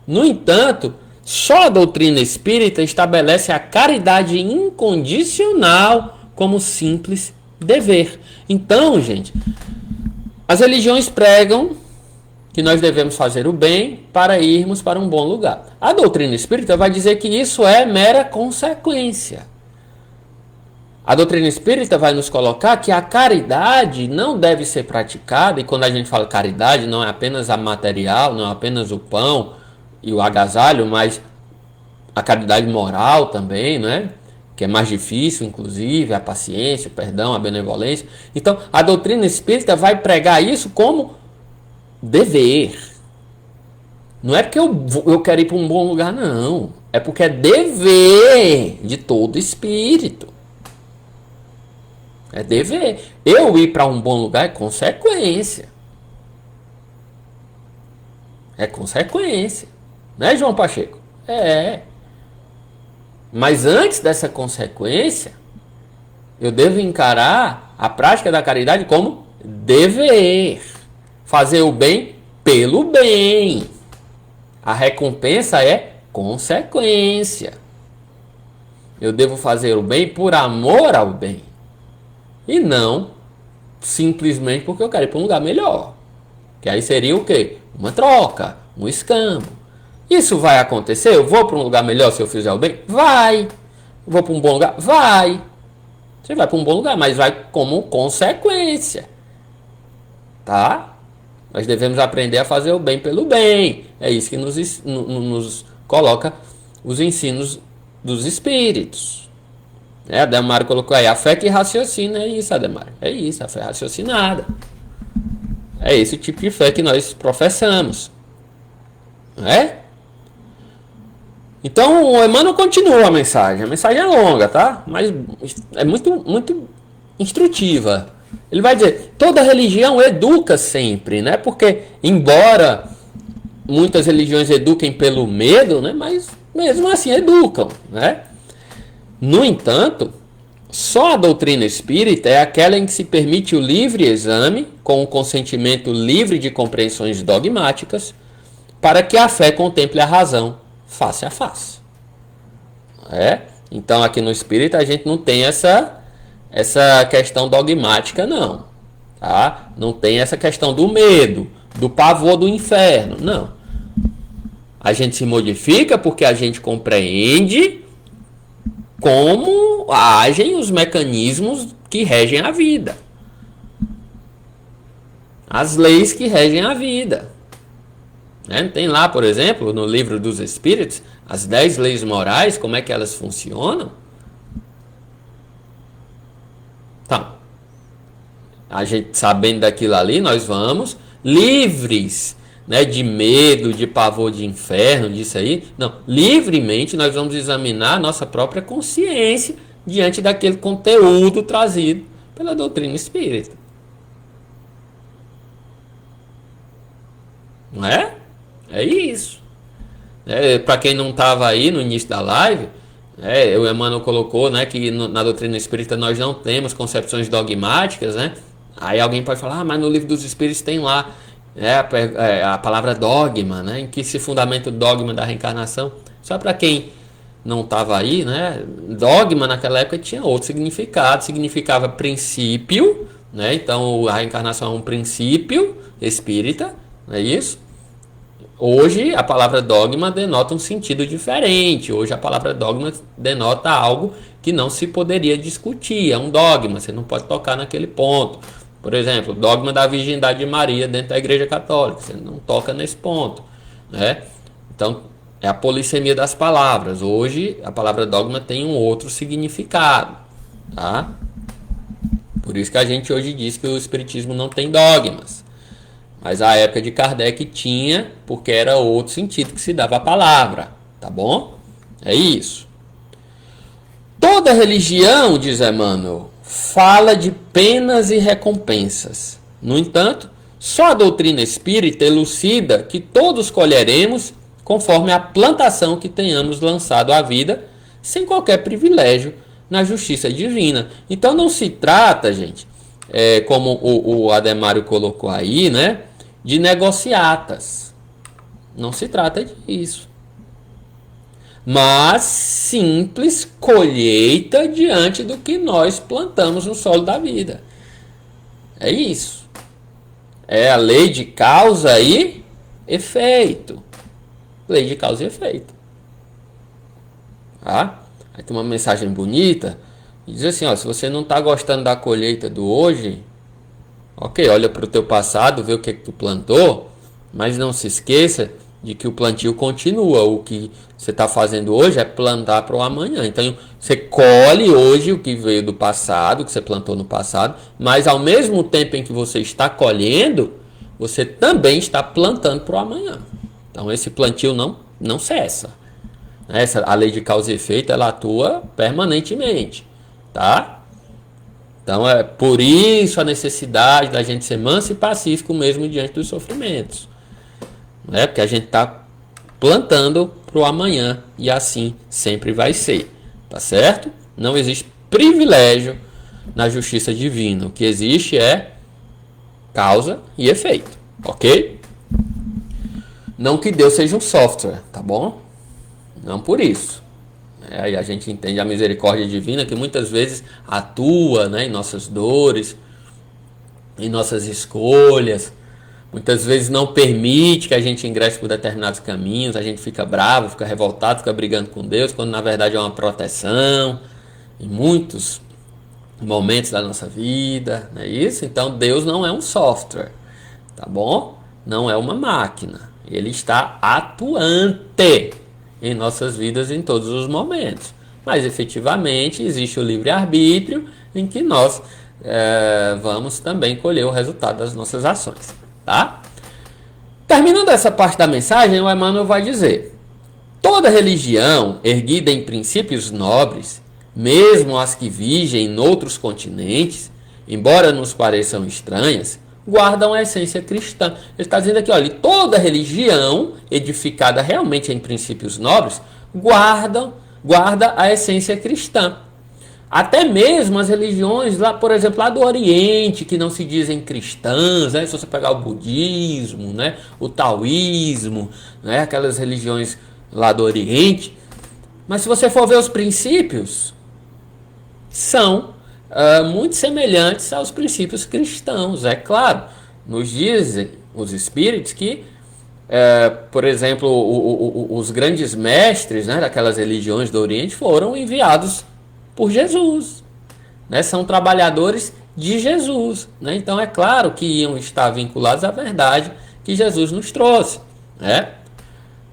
No entanto, só a doutrina espírita estabelece a caridade incondicional como simples dever. Então, gente, as religiões pregam que nós devemos fazer o bem para irmos para um bom lugar. A doutrina espírita vai dizer que isso é mera consequência. A doutrina espírita vai nos colocar que a caridade não deve ser praticada, e quando a gente fala caridade, não é apenas a material, não é apenas o pão e o agasalho, mas a caridade moral também, né? Que é mais difícil, inclusive, a paciência, o perdão, a benevolência. Então, a doutrina espírita vai pregar isso como dever. Não é porque eu quero ir para um bom lugar, não. É porque é dever de todo espírito. É dever. Eu ir para um bom lugar é consequência. É consequência. Né, João Pacheco? É. Mas antes dessa consequência, eu devo encarar a prática da caridade como dever. Fazer o bem pelo bem. A recompensa é consequência. Eu devo fazer o bem por amor ao bem. E não simplesmente porque eu quero ir para um lugar melhor. Que aí seria o quê? Uma troca, um escambo. Isso vai acontecer? Eu vou para um lugar melhor se eu fizer o bem? Vai. Vou para um bom lugar? Vai. Você vai para um bom lugar, mas vai como consequência. Tá? Nós devemos aprender a fazer o bem pelo bem. É isso que nos coloca os ensinos dos espíritos. Ademar colocou aí, a fé que raciocina, é isso, Ademar. É isso, a fé raciocinada. É esse tipo de fé que nós professamos. Não é? Então, o Emmanuel continua a mensagem. A mensagem é longa, tá? Mas é muito instrutiva. Ele vai dizer, toda religião educa sempre, né? Porque, embora muitas religiões eduquem pelo medo, né? Mas mesmo assim educam, né? No entanto, só a doutrina espírita é aquela em que se permite o livre exame, com o consentimento livre de compreensões dogmáticas, para que a fé contemple a razão face a face. Então, aqui no espírita, a gente não tem essa questão dogmática, não. Tá? Não tem essa questão do medo, do pavor do inferno, não. A gente se modifica porque a gente compreende como agem os mecanismos que regem a vida. As leis que regem a vida. Tem lá, por exemplo, no livro dos Espíritos, as 10 leis morais, como é que elas funcionam? Então, a gente sabendo daquilo ali, nós vamos livres, né, de medo, de pavor de inferno, disso aí. Não, livremente nós vamos examinar a nossa própria consciência diante daquele conteúdo trazido pela doutrina espírita. Não é? É isso. Para quem não estava aí no início da live, o Emmanuel colocou, né, que na doutrina espírita nós não temos concepções dogmáticas, né? Aí alguém pode falar, mas no livro dos Espíritos tem lá a palavra dogma, né, em que se fundamenta o dogma da reencarnação. Só para quem não estava aí, né, dogma naquela época tinha outro significado, significava princípio, né? Então a reencarnação é um princípio espírita, não é isso? Hoje a palavra dogma denota um sentido diferente. Hoje a palavra dogma denota algo que não se poderia discutir. É um dogma, você não pode tocar naquele ponto. Por exemplo, o dogma da virgindade de Maria dentro da Igreja Católica. Você não toca nesse ponto, né? Então, É a polissemia das palavras. Hoje a palavra dogma tem um outro significado, tá? Por isso que a gente hoje diz que o espiritismo não tem dogmas. Mas a época de Kardec tinha, porque era outro sentido que se dava a palavra, tá bom? É isso. Toda religião, diz Emmanuel, fala de penas e recompensas. No entanto, só a doutrina espírita elucida que todos colheremos conforme a plantação que tenhamos lançado à vida, sem qualquer privilégio na justiça divina. Então não se trata, gente, como o Ademário colocou aí, né, de negociatas. Não se trata disso. Mas simples colheita diante do que nós plantamos no solo da vida. É isso. É a lei de causa e efeito. Lei de causa e efeito. Tá? Aí tem uma mensagem bonita. E diz assim, ó, se você não está gostando da colheita do hoje, ok, olha para o teu passado, vê o que é que tu plantou, mas não se esqueça de que o plantio continua. O que você está fazendo hoje é plantar para o amanhã. Então você colhe hoje o que veio do passado, o que você plantou no passado, mas ao mesmo tempo em que você está colhendo, você também está plantando para o amanhã. Então esse plantio não cessa. A lei de causa e efeito, ela atua permanentemente, tá? Então é por isso a necessidade da gente ser manso e pacífico mesmo diante dos sofrimentos, né? Porque a gente está plantando para o amanhã e assim sempre vai ser, tá certo? Não existe privilégio na justiça divina. O que existe é causa e efeito, ok? Não que Deus seja um software, tá bom? Não por isso. Aí a gente entende a misericórdia divina que muitas vezes atua, né, em nossas dores, em nossas escolhas. Muitas vezes não permite que a gente ingresse por determinados caminhos. A gente fica bravo, fica revoltado, fica brigando com Deus, quando na verdade é uma proteção em muitos momentos da nossa vida, não é isso? Então Deus não é um software, tá bom? Não é uma máquina. Ele está atuante em nossas vidas em todos os momentos. Mas efetivamente existe o livre-arbítrio em que nós vamos também colher o resultado das nossas ações. Tá? Terminando essa parte da mensagem, o Emmanuel vai dizer: toda religião erguida em princípios nobres, mesmo as que vigem em outros continentes, embora nos pareçam estranhas, guardam a essência cristã. Ele está dizendo aqui, olha, toda religião edificada realmente em princípios nobres guarda a essência cristã. Até mesmo as religiões, lá, por exemplo, lá do Oriente, que não se dizem cristãs, né? Se você pegar o budismo, né? O taoísmo, né? Aquelas religiões lá do Oriente, mas se você for ver os princípios, são muito semelhantes aos princípios cristãos. É claro, nos dizem os espíritos que, por exemplo, os grandes mestres, né, daquelas religiões do Oriente foram enviados por Jesus, né? São trabalhadores de Jesus, né? Então é claro que iam estar vinculados à verdade que Jesus nos trouxe, né?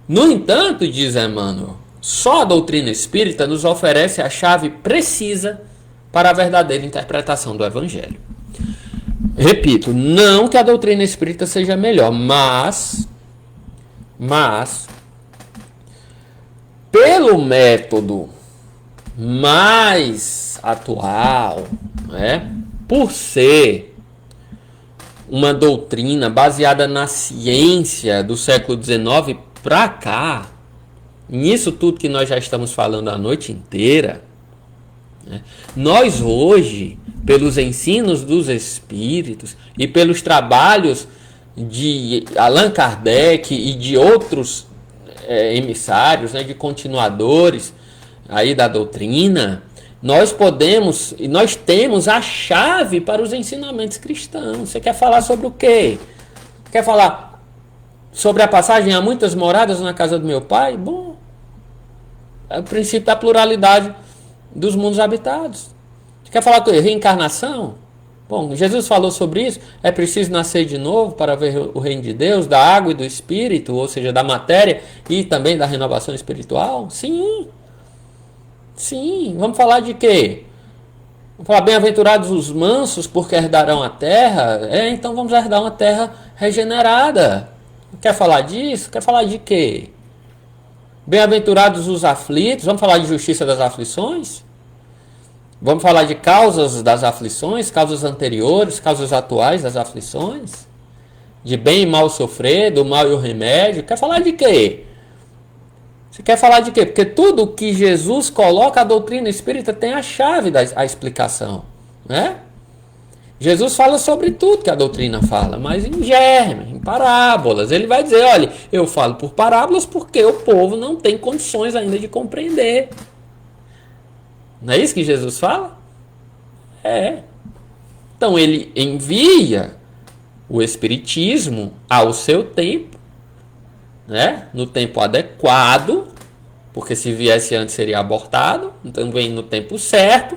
No entanto, diz Emmanuel, só a doutrina espírita nos oferece a chave precisa para a verdadeira interpretação do Evangelho. Repito, não que a doutrina espírita seja melhor, mas pelo método mais atual, né, por ser uma doutrina baseada na ciência do século XIX para cá, nisso tudo que nós já estamos falando a noite inteira, né, nós hoje, pelos ensinos dos espíritos e pelos trabalhos de Allan Kardec e de outros emissários, né, de continuadores aí da doutrina, nós podemos e nós temos a chave para os ensinamentos cristãos. Você quer falar sobre o quê? Quer falar sobre a passagem há muitas moradas na casa do meu pai? Bom, é o princípio da pluralidade dos mundos habitados. Você quer falar com reencarnação? Bom, Jesus falou sobre isso. É preciso nascer de novo para ver o reino de Deus, da água e do espírito, ou seja, da matéria e também da renovação espiritual? Sim. Sim. Vamos falar de quê? Vamos falar, bem-aventurados os mansos, porque herdarão a terra. Então vamos herdar uma terra regenerada. Quer falar disso? Quer falar de quê? Bem-aventurados os aflitos. Vamos falar de justiça das aflições? Vamos falar de causas das aflições, causas anteriores, causas atuais das aflições? De bem e mal sofrer, do mal e o remédio? Quer falar de quê? Você quer falar de quê? Porque tudo que Jesus coloca, a doutrina espírita tem a chave da explicação, né? Jesus fala sobre tudo que a doutrina fala, mas em germe, em parábolas. Ele vai dizer, olha, eu falo por parábolas porque o povo não tem condições ainda de compreender. Não é isso que Jesus fala? Então ele envia o Espiritismo ao seu tempo, né? No tempo adequado, porque se viesse antes seria abortado, então vem no tempo certo,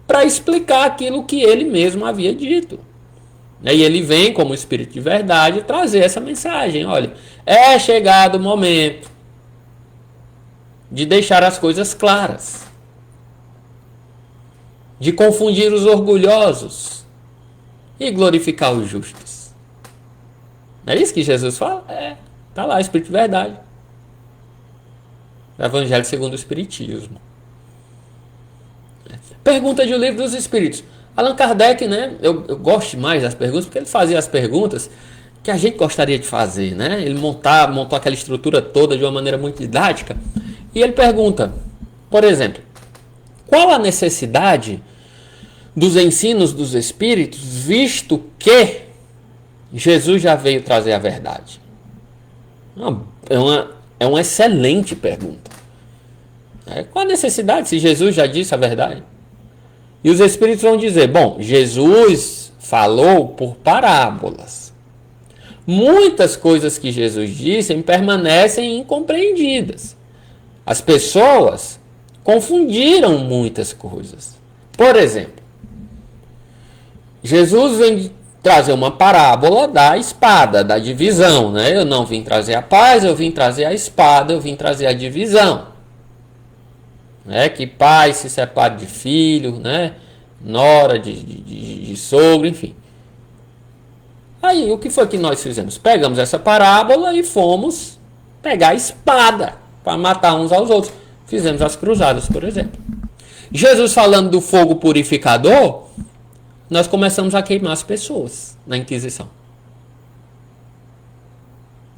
para explicar aquilo que ele mesmo havia dito. E ele vem como Espírito de verdade trazer essa mensagem. Olha, é chegado o momento de deixar as coisas claras, de confundir os orgulhosos e glorificar os justos. Não é isso que Jesus fala? Está lá, Espírito de verdade. Evangelho segundo o Espiritismo. Pergunta de O Livro dos Espíritos. Allan Kardec, né? Eu gosto mais das perguntas, porque ele fazia as perguntas que a gente gostaria de fazer, né? Ele montou aquela estrutura toda de uma maneira muito didática. E ele pergunta, por exemplo, qual a necessidade dos ensinos dos Espíritos, visto que Jesus já veio trazer a verdade? É uma excelente pergunta. Qual a necessidade se Jesus já disse a verdade? E os Espíritos vão dizer, bom, Jesus falou por parábolas. Muitas coisas que Jesus disse permanecem incompreendidas. As pessoas confundiram muitas coisas. Por exemplo, Jesus vem trazer uma parábola da espada, da divisão, né? Eu não vim trazer a paz, eu vim trazer a espada, eu vim trazer a divisão. Que pai se separe de filho, né? Nora de sogro, enfim. Aí, o que foi que nós fizemos? Pegamos essa parábola e fomos pegar a espada para matar uns aos outros. Fizemos as cruzadas, por exemplo. Jesus falando do fogo purificador, nós começamos a queimar as pessoas na Inquisição.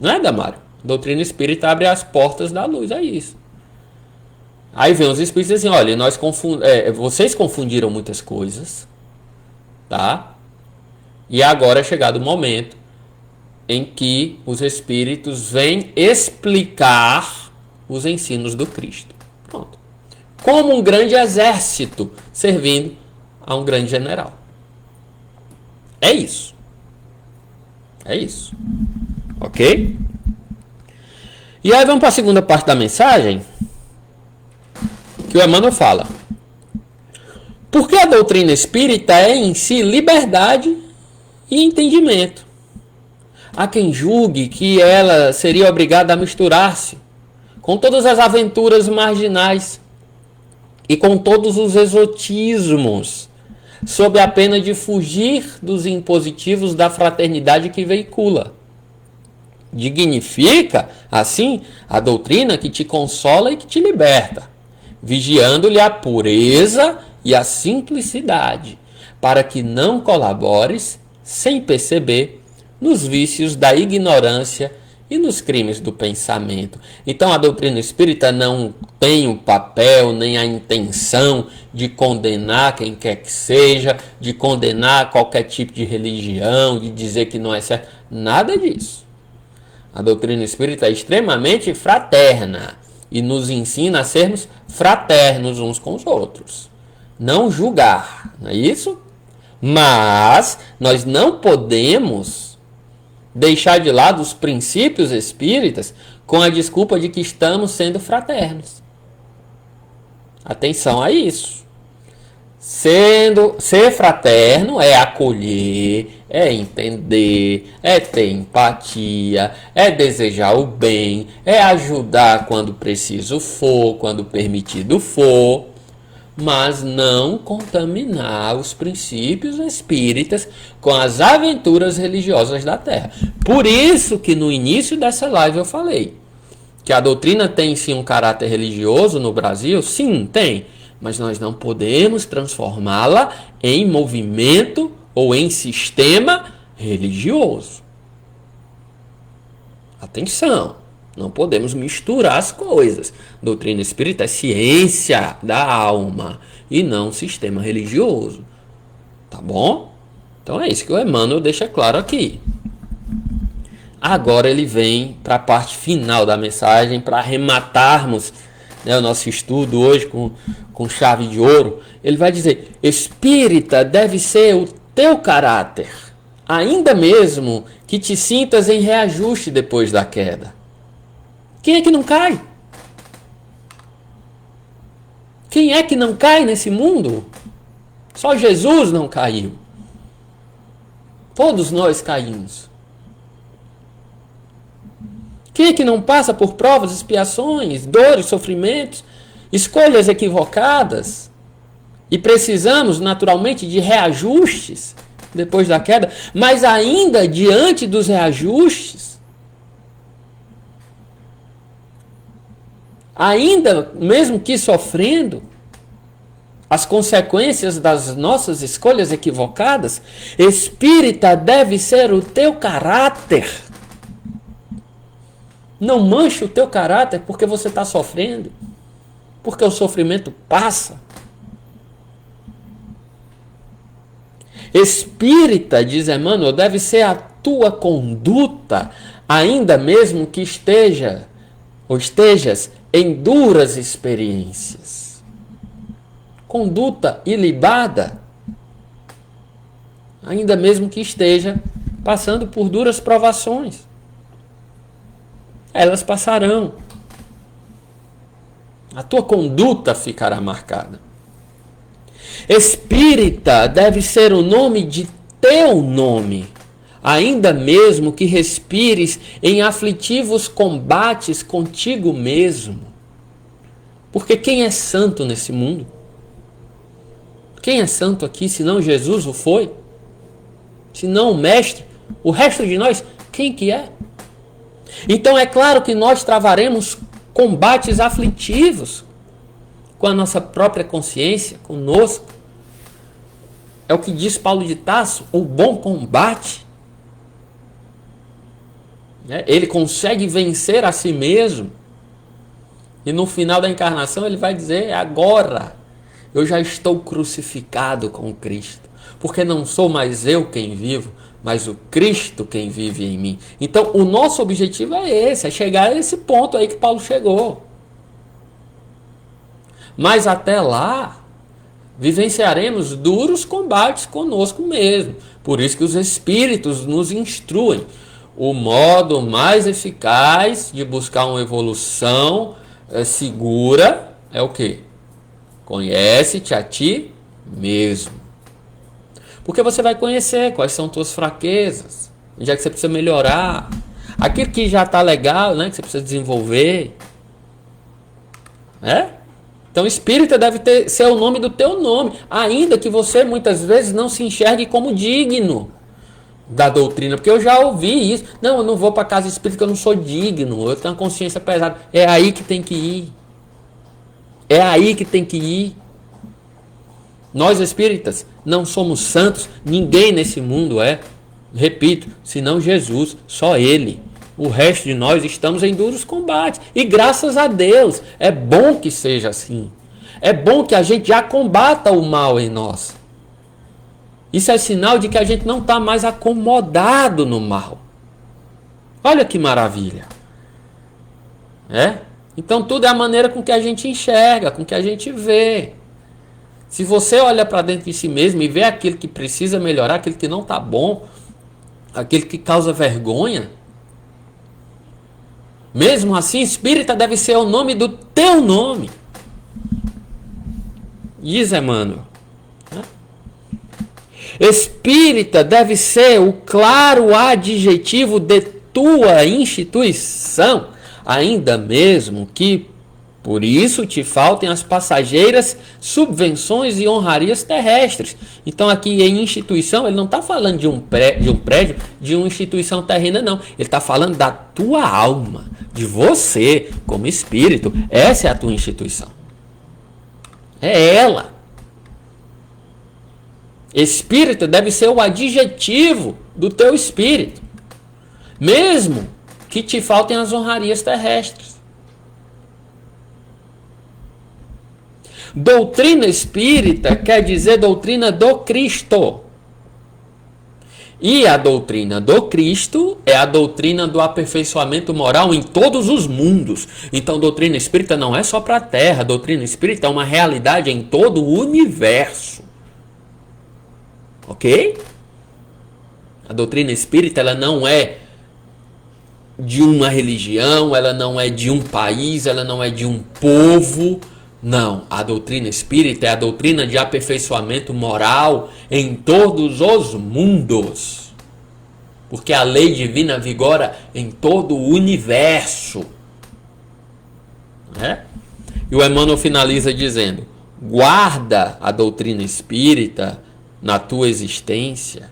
Não é, Damário? A doutrina espírita abre as portas da luz a isso. Aí vem os espíritos e dizem, olha, vocês confundiram muitas coisas, tá? E agora é chegado o momento em que os espíritos vêm explicar os ensinos do Cristo. Pronto. Como um grande exército servindo a um grande general. É isso. É isso. Ok? E aí vamos para a segunda parte da mensagem, que o Emmanuel fala. Porque a doutrina espírita é em si liberdade e entendimento. Há quem julgue que ela seria obrigada a misturar-se com todas as aventuras marginais e com todos os exotismos, sob a pena de fugir dos impositivos da fraternidade que veicula. Dignifica, assim, a doutrina que te consola e que te liberta, vigiando-lhe a pureza e a simplicidade, para que não colabores, sem perceber, nos vícios da ignorância e nos crimes do pensamento. Então a doutrina espírita não tem o papel nem a intenção de condenar quem quer que seja, de condenar qualquer tipo de religião, de dizer que não é certo. Nada disso. A doutrina espírita é extremamente fraterna e nos ensina a sermos fraternos uns com os outros. Não julgar, não é isso? Mas nós não podemos deixar de lado os princípios espíritas com a desculpa de que estamos sendo fraternos. Atenção a isso. Ser fraterno é acolher, é entender, é ter empatia, é desejar o bem, é ajudar quando preciso for, quando permitido for, mas não contaminar os princípios espíritas com as aventuras religiosas da Terra. Por isso que no início dessa live eu falei que a doutrina tem sim um caráter religioso no Brasil, sim, tem. Mas nós não podemos transformá-la em movimento ou em sistema religioso. Atenção, não podemos misturar as coisas. Doutrina espírita é ciência da alma e não sistema religioso. Tá bom? Então é isso que o Emmanuel deixa claro aqui. Agora ele vem para a parte final da mensagem, para arrematarmos, né, o nosso estudo hoje com chave de ouro. Ele vai dizer: espírita deve ser o teu caráter, ainda mesmo que te sintas em reajuste depois da queda. Quem é que não cai? Quem é que não cai nesse mundo? Só Jesus não caiu. Todos nós caímos. Quem é que não passa por provas, expiações, dores, sofrimentos, escolhas equivocadas? E precisamos, naturalmente, de reajustes depois da queda. Mas ainda diante dos reajustes, ainda mesmo que sofrendo as consequências das nossas escolhas equivocadas, espírita deve ser o teu caráter. Não manche o teu caráter porque você está sofrendo, porque o sofrimento passa. Espírita, diz Emmanuel, deve ser a tua conduta, ainda mesmo que estejas em duras experiências. Conduta ilibada, ainda mesmo que esteja passando por duras provações. Elas passarão. A tua conduta ficará marcada. Espírita deve ser o nome de teu nome, ainda mesmo que respires em aflitivos combates contigo mesmo. Porque quem é santo nesse mundo? Quem é santo aqui, se não Jesus o foi? Se não o Mestre? O resto de nós, quem que é? Então é claro que nós travaremos combates aflitivos com a nossa própria consciência, conosco. É o que diz Paulo de Tarso, o bom combate. Ele consegue vencer a si mesmo. E no final da encarnação ele vai dizer: agora eu já estou crucificado com Cristo. Porque não sou mais eu quem vivo, mas o Cristo quem vive em mim. Então o nosso objetivo é esse, é chegar a esse ponto aí que Paulo chegou. Mas até lá, vivenciaremos duros combates conosco mesmo. Por isso que os Espíritos nos instruem. O modo mais eficaz de buscar uma evolução segura é o quê? Conhece-te a ti mesmo. Porque você vai conhecer quais são tuas fraquezas, onde é que você precisa melhorar, aquilo que já está legal, né, que você precisa desenvolver. Então espírita deve ser o nome do teu nome, ainda que você muitas vezes não se enxergue como digno da doutrina, porque eu já ouvi isso. Não, eu não vou para casa espírita porque eu não sou digno, eu tenho uma consciência pesada. É aí que tem que ir. É aí que tem que ir. Nós espíritas não somos santos, ninguém nesse mundo é. Repito, senão Jesus, só Ele. O resto de nós estamos em duros combates. E graças a Deus, é bom que seja assim. É bom que a gente já combata o mal em nós. Isso é sinal de que a gente não está mais acomodado no mal. Olha que maravilha. Então tudo é a maneira com que a gente enxerga, com que a gente vê. Se você olha para dentro de si mesmo e vê aquilo que precisa melhorar, aquilo que não está bom, aquilo que causa vergonha, mesmo assim, espírita deve ser o nome do teu nome. Diz Emmanuel: Espírita deve ser o claro adjetivo de tua instituição, ainda mesmo que por isso te faltem as passageiras subvenções e honrarias terrestres. Então aqui em instituição, ele não está falando de um prédio, de uma instituição terrena, não. Ele está falando da tua alma, de você como espírito. Essa é a tua instituição. É ela. Espírito deve ser o adjetivo do teu espírito, mesmo que te faltem as honrarias terrestres. Doutrina espírita quer dizer doutrina do Cristo. E a doutrina do Cristo é a doutrina do aperfeiçoamento moral em todos os mundos. Então, doutrina espírita não é só para a Terra. Doutrina espírita é uma realidade em todo o universo. Ok? A doutrina espírita ela não é de uma religião, ela não é de um país, ela não é de um povo. Não, a doutrina espírita é a doutrina de aperfeiçoamento moral em todos os mundos. Porque a lei divina vigora em todo o universo. Né? E o Emmanuel finaliza dizendo: guarda a doutrina espírita na tua existência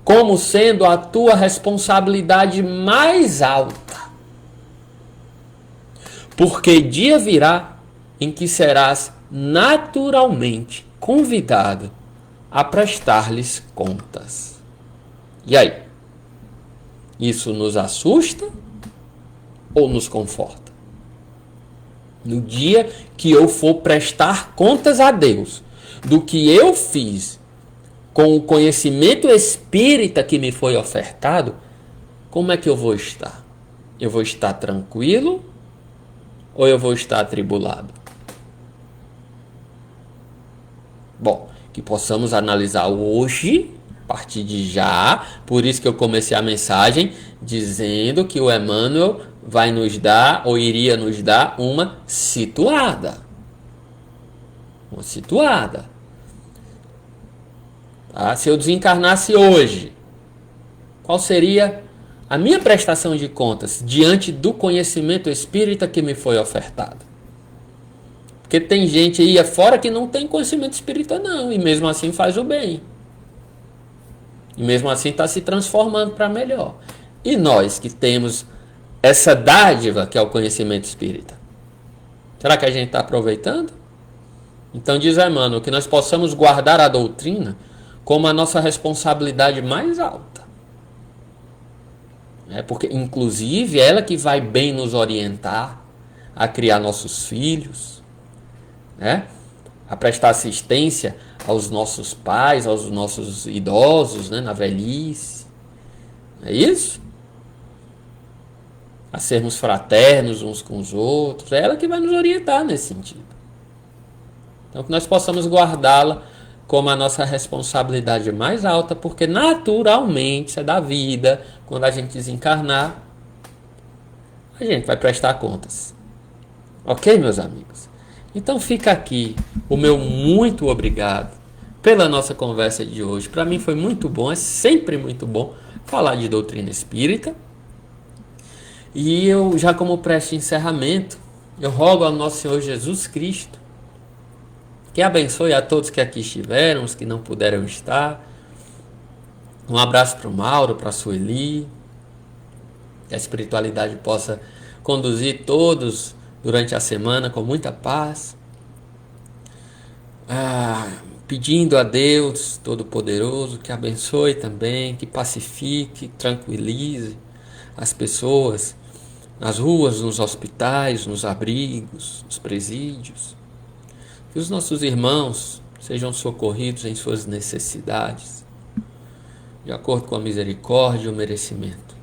como sendo a tua responsabilidade mais alta. Porque dia virá em que serás naturalmente convidado a prestar-lhes contas. E aí? Isso nos assusta ou nos conforta? No dia que eu for prestar contas a Deus do que eu fiz com o conhecimento espírita que me foi ofertado, como é que eu vou estar? Eu vou estar tranquilo ou eu vou estar atribulado? Bom, que possamos analisar hoje, a partir de já. Por isso que eu comecei a mensagem dizendo que o Emmanuel vai nos dar, ou iria nos dar, uma situada. Uma situada. Tá? Se eu desencarnasse hoje, qual seria a minha prestação de contas diante do conhecimento espírita que me foi ofertado? Porque tem gente aí fora que não tem conhecimento espírita não, e mesmo assim faz o bem. E mesmo assim está se transformando para melhor. E nós que temos essa dádiva que é o conhecimento espírita, será que a gente está aproveitando? Então diz Emmanuel que nós possamos guardar a doutrina como a nossa responsabilidade mais alta. Porque inclusive ela que vai bem nos orientar a criar nossos filhos, né? A prestar assistência aos nossos pais, aos nossos idosos, né? Na velhice. É isso? A sermos fraternos uns com os outros. É ela que vai nos orientar nesse sentido. Então que nós possamos guardá-la como a nossa responsabilidade mais alta, porque naturalmente, isso é da vida, quando a gente desencarnar, a gente vai prestar contas. Ok, meus amigos? Então fica aqui o meu muito obrigado pela nossa conversa de hoje. Para mim foi muito bom, é sempre muito bom falar de doutrina espírita. E eu, já como preste encerramento, eu rogo ao nosso Senhor Jesus Cristo que abençoe a todos que aqui estiveram, os que não puderam estar. Um abraço para o Mauro, para a Sueli. Que a espiritualidade possa conduzir todos durante a semana com muita paz. Pedindo a Deus Todo-Poderoso que abençoe também, que pacifique, tranquilize as pessoas nas ruas, nos hospitais, nos abrigos, nos presídios. Que os nossos irmãos sejam socorridos em suas necessidades, de acordo com a misericórdia e o merecimento.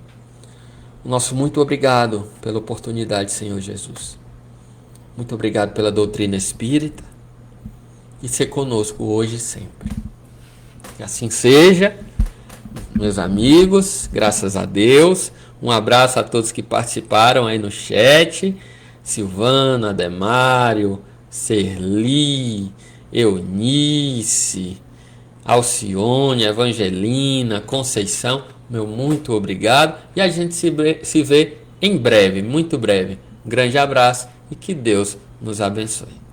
O nosso muito obrigado pela oportunidade, Senhor Jesus. Muito obrigado pela doutrina espírita e ser conosco hoje e sempre. Que assim seja, meus amigos, graças a Deus. Um abraço a todos que participaram aí no chat. Silvana, Ademário, Serli, Eunice, Alcione, Evangelina, Conceição, meu muito obrigado. E a gente se vê em breve, muito breve. Um grande abraço e que Deus nos abençoe.